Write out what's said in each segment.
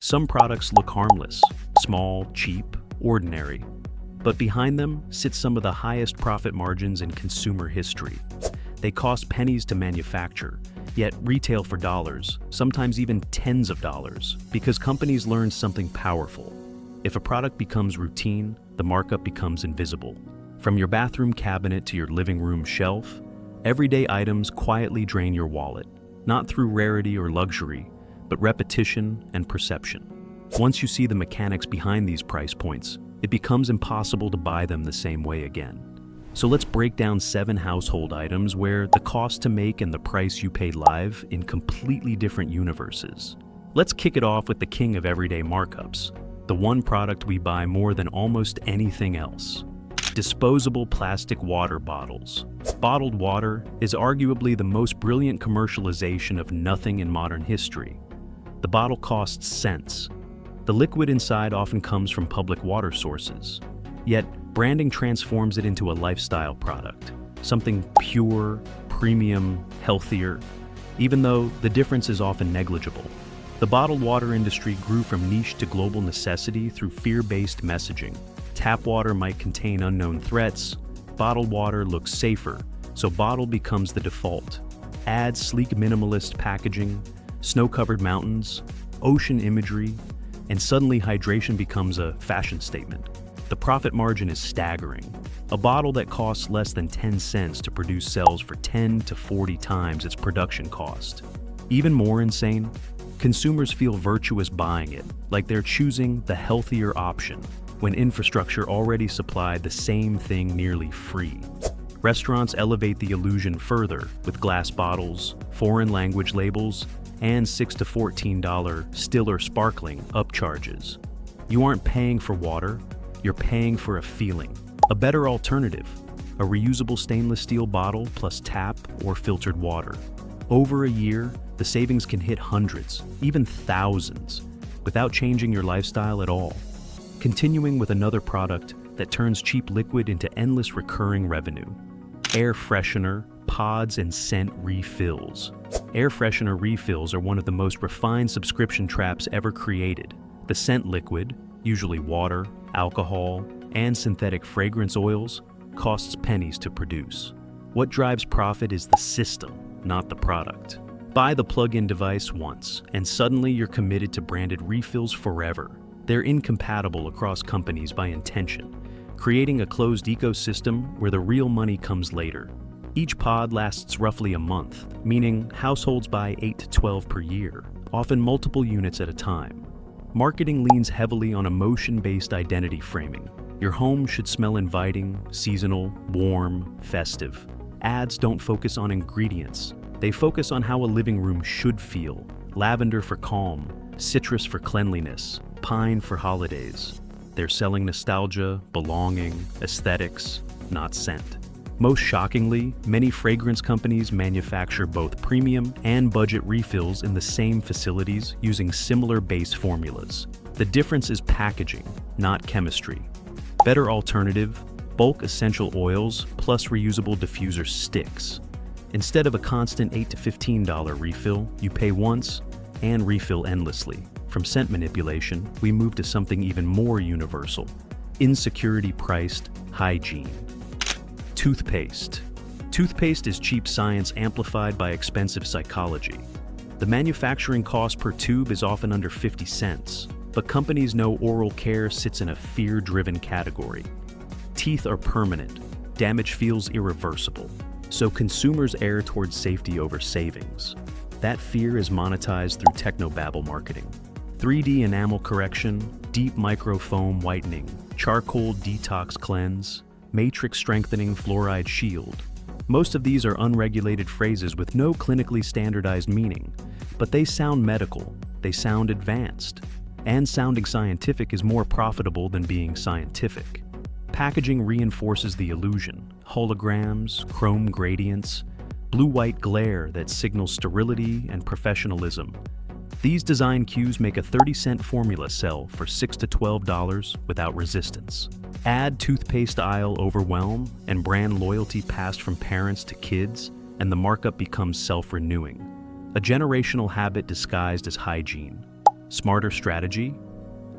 Some products look harmless, small, cheap, ordinary, but behind them sit some of the highest profit margins in consumer history. They cost pennies to manufacture, yet retail for dollars, sometimes even tens of dollars, because companies learn something powerful. If a product becomes routine, the markup becomes invisible. From your bathroom cabinet to your living room shelf, everyday items quietly drain your wallet, not through rarity or luxury, but repetition and perception. Once you see the mechanics behind these price points, it becomes impossible to buy them the same way again. So let's break down 7 household items where the cost to make and the price you pay live in completely different universes. Let's kick it off with the king of everyday markups, the one product we buy more than almost anything else. Disposable plastic water bottles. Bottled water is arguably the most brilliant commercialization of nothing in modern history. The bottle costs cents. The liquid inside often comes from public water sources. Yet, branding transforms it into a lifestyle product, something pure, premium, healthier, even though the difference is often negligible. The bottled water industry grew from niche to global necessity through fear-based messaging. Tap water might contain unknown threats. Bottled water looks safer, so bottle becomes the default. Add sleek minimalist packaging, snow-covered mountains, ocean imagery, and suddenly hydration becomes a fashion statement. The profit margin is staggering. A bottle that costs less than 10 cents to produce sells for 10 to 40 times its production cost. Even more insane, consumers feel virtuous buying it, like they're choosing the healthier option, when infrastructure already supplied the same thing nearly free. Restaurants elevate the illusion further with glass bottles, foreign language labels, and $6 to $14 still or sparkling upcharges. You aren't paying for water, you're paying for a feeling. A better alternative, a reusable stainless steel bottle plus tap or filtered water. Over a year, the savings can hit hundreds, even thousands, without changing your lifestyle at all. Continuing with another product that turns cheap liquid into endless recurring revenue. Air freshener, pods, and scent refills. Air freshener refills are one of the most refined subscription traps ever created. The scent liquid, usually water, alcohol, and synthetic fragrance oils, costs pennies to produce. What drives profit is the system, not the product. Buy the plug-in device once, and suddenly you're committed to branded refills forever. They're incompatible across companies by intention, creating a closed ecosystem where the real money comes later. Each pod lasts roughly a month, meaning households buy 8 to 12 per year, often multiple units at a time. Marketing leans heavily on emotion-based identity framing. Your home should smell inviting, seasonal, warm, festive. Ads don't focus on ingredients. They focus on how a living room should feel. Lavender for calm, citrus for cleanliness, pine for holidays. They're selling nostalgia, belonging, aesthetics, not scent. Most shockingly, many fragrance companies manufacture both premium and budget refills in the same facilities using similar base formulas. The difference is packaging, not chemistry. Better alternative, bulk essential oils plus reusable diffuser sticks. Instead of a constant $8 to $15 refill, you pay once and refill endlessly. From scent manipulation, we move to something even more universal: insecurity-priced hygiene. Toothpaste. Toothpaste is cheap science amplified by expensive psychology. The manufacturing cost per tube is often under 50 cents, but companies know oral care sits in a fear-driven category. Teeth are permanent, damage feels irreversible, so consumers err towards safety over savings. That fear is monetized through technobabble marketing. 3D enamel correction, deep microfoam whitening, charcoal detox cleanse, matrix strengthening fluoride shield. Most of these are unregulated phrases with no clinically standardized meaning, but they sound medical, they sound advanced, and sounding scientific is more profitable than being scientific. Packaging reinforces the illusion: holograms, chrome gradients, blue-white glare that signals sterility and professionalism. These design cues make a 30-cent formula sell for $6 to $12 without resistance. Add toothpaste aisle overwhelm and brand loyalty passed from parents to kids, and the markup becomes self-renewing. A generational habit disguised as hygiene. Smarter strategy?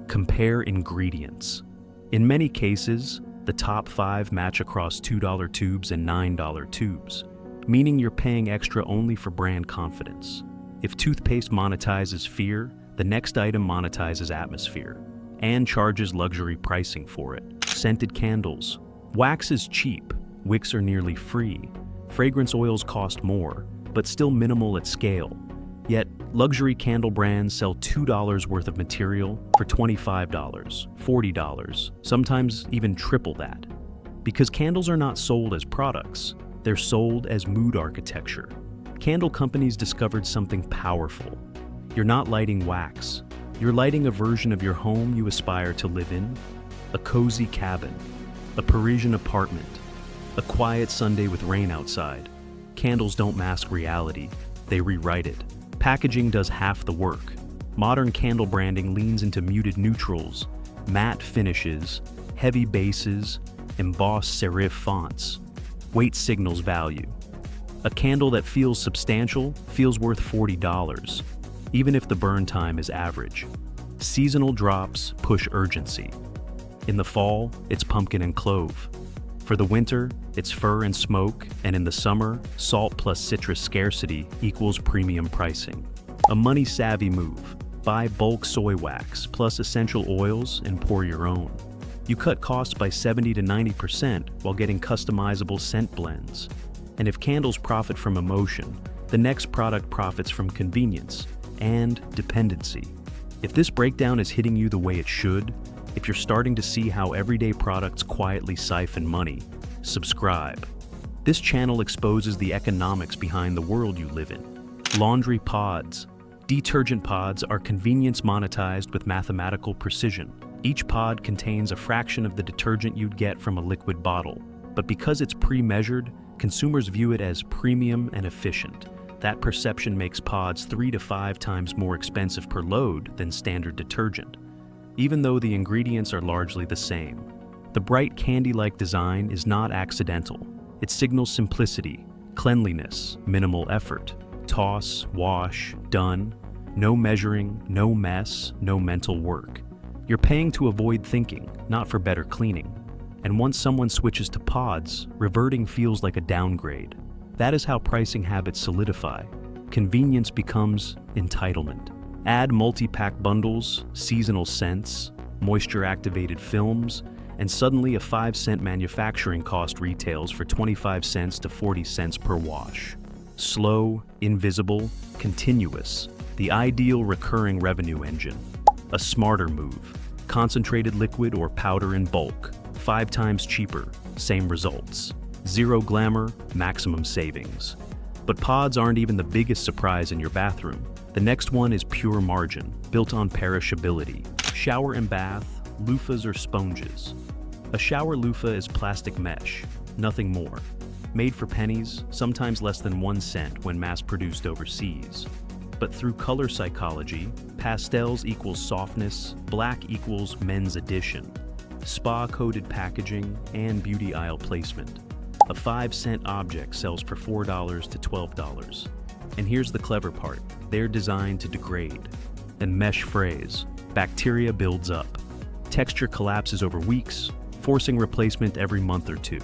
Compare ingredients. In many cases, the top 5 match across $2 tubes and $9 tubes, meaning you're paying extra only for brand confidence. If toothpaste monetizes fear, the next item monetizes atmosphere and charges luxury pricing for it. Scented candles. Wax is cheap, wicks are nearly free, fragrance oils cost more, but still minimal at scale. Yet, luxury candle brands sell $2 worth of material for $25, $40, sometimes even triple that. Because candles are not sold as products, they're sold as mood architecture. Candle companies discovered something powerful. You're not lighting wax. You're lighting a version of your home you aspire to live in. A cozy cabin, a Parisian apartment, a quiet Sunday with rain outside. Candles don't mask reality, they rewrite it. Packaging does half the work. Modern candle branding leans into muted neutrals, matte finishes, heavy bases, embossed serif fonts. Weight signals value. A candle that feels substantial feels worth $40, even if the burn time is average. Seasonal drops push urgency. In the fall, it's pumpkin and clove. For the winter, it's fir and smoke, and in the summer, salt plus citrus scarcity equals premium pricing. A money-savvy move. Buy bulk soy wax plus essential oils and pour your own. You cut costs by 70 to 90% while getting customizable scent blends. And if candles profit from emotion, the next product profits from convenience and dependency. If this breakdown is hitting you the way it should, if you're starting to see how everyday products quietly siphon money, subscribe. This channel exposes the economics behind the world you live in. Laundry pods. Detergent pods are convenience monetized with mathematical precision. Each pod contains a fraction of the detergent you'd get from a liquid bottle. But because it's pre-measured, consumers view it as premium and efficient. That perception makes pods 3 to 5 times more expensive per load than standard detergent, even though the ingredients are largely the same. The bright candy-like design is not accidental. It signals simplicity, cleanliness, minimal effort. Toss, wash, done. No measuring, no mess, no mental work. You're paying to avoid thinking, not for better cleaning. And once someone switches to pods, reverting feels like a downgrade. That is how pricing habits solidify. Convenience becomes entitlement. Add multi-pack bundles, seasonal scents, moisture-activated films, and suddenly a 5-cent manufacturing cost retails for 25 cents to 40 cents per wash. Slow, invisible, continuous, the ideal recurring revenue engine. A smarter move. Concentrated liquid or powder in bulk, 5 times cheaper, same results. Zero glamour, maximum savings. But pods aren't even the biggest surprise in your bathroom. The next one is pure margin, built on perishability. Shower and bath, loofahs or sponges. A shower loofah is plastic mesh, nothing more. Made for pennies, sometimes less than 1 cent when mass-produced overseas. But through color psychology, pastels equals softness, black equals men's edition. Spa-coated packaging and beauty aisle placement. A 5-cent object sells for $4 to $12. And here's the clever part. They're designed to degrade. And mesh phrase, bacteria builds up. Texture collapses over weeks, forcing replacement every month or 2.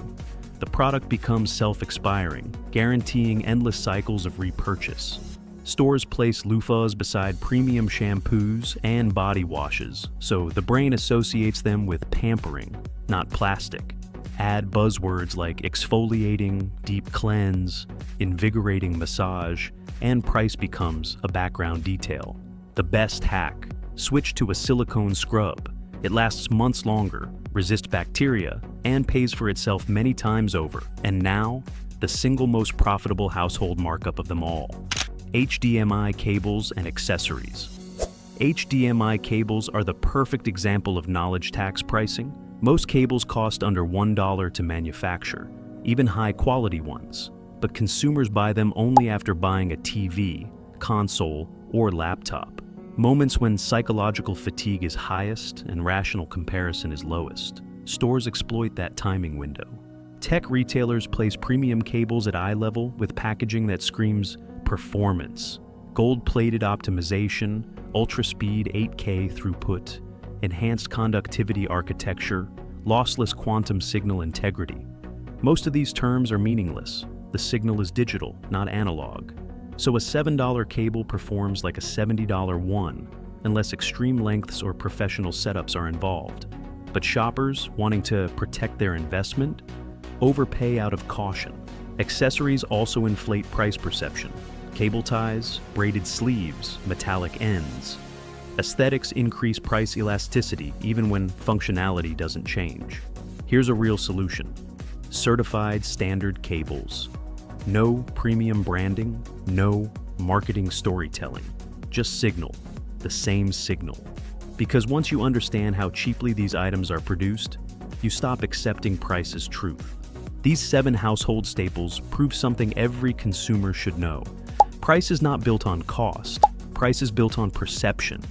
The product becomes self-expiring, guaranteeing endless cycles of repurchase. Stores place loofahs beside premium shampoos and body washes, so the brain associates them with pampering, not plastic. Add buzzwords like exfoliating, deep cleanse, invigorating massage, and price becomes a background detail. The best hack: switch to a silicone scrub. It lasts months longer, resists bacteria, and pays for itself many times over. And now, the single most profitable household markup of them all: HDMI cables and accessories. HDMI cables are the perfect example of knowledge tax pricing. Most cables cost under $1 to manufacture, even high-quality ones. But consumers buy them only after buying a TV, console, or laptop. Moments when psychological fatigue is highest and rational comparison is lowest. Stores exploit that timing window. Tech retailers place premium cables at eye level with packaging that screams performance, Gold-plated optimization, ultra-speed 8K throughput, enhanced conductivity architecture, lossless quantum signal integrity. Most of these terms are meaningless. The signal is digital, not analog. So a $7 cable performs like a $70 one, unless extreme lengths or professional setups are involved. But shoppers, wanting to protect their investment, overpay out of caution. Accessories also inflate price perception. Cable ties, braided sleeves, metallic ends. Aesthetics increase price elasticity even when functionality doesn't change. Here's a real solution. Certified standard cables. No premium branding, no marketing storytelling. Just signal, the same signal. Because once you understand how cheaply these items are produced, you stop accepting price as truth. These 7 household staples prove something every consumer should know. Price is not built on cost. Price is built on perception.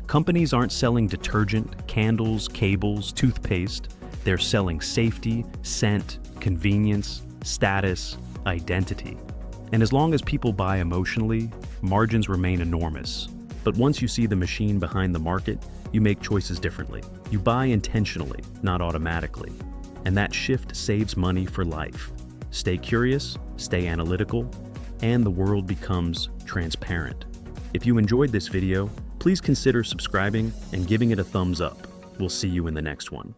Companies aren't selling detergent, candles, cables, toothpaste. They're selling safety, scent, convenience, status, identity. And as long as people buy emotionally, margins remain enormous. But once you see the machine behind the market, you make choices differently. You buy intentionally, not automatically. And that shift saves money for life. Stay curious, stay analytical, and the world becomes transparent. If you enjoyed this video, please consider subscribing and giving it a thumbs up. We'll see you in the next one.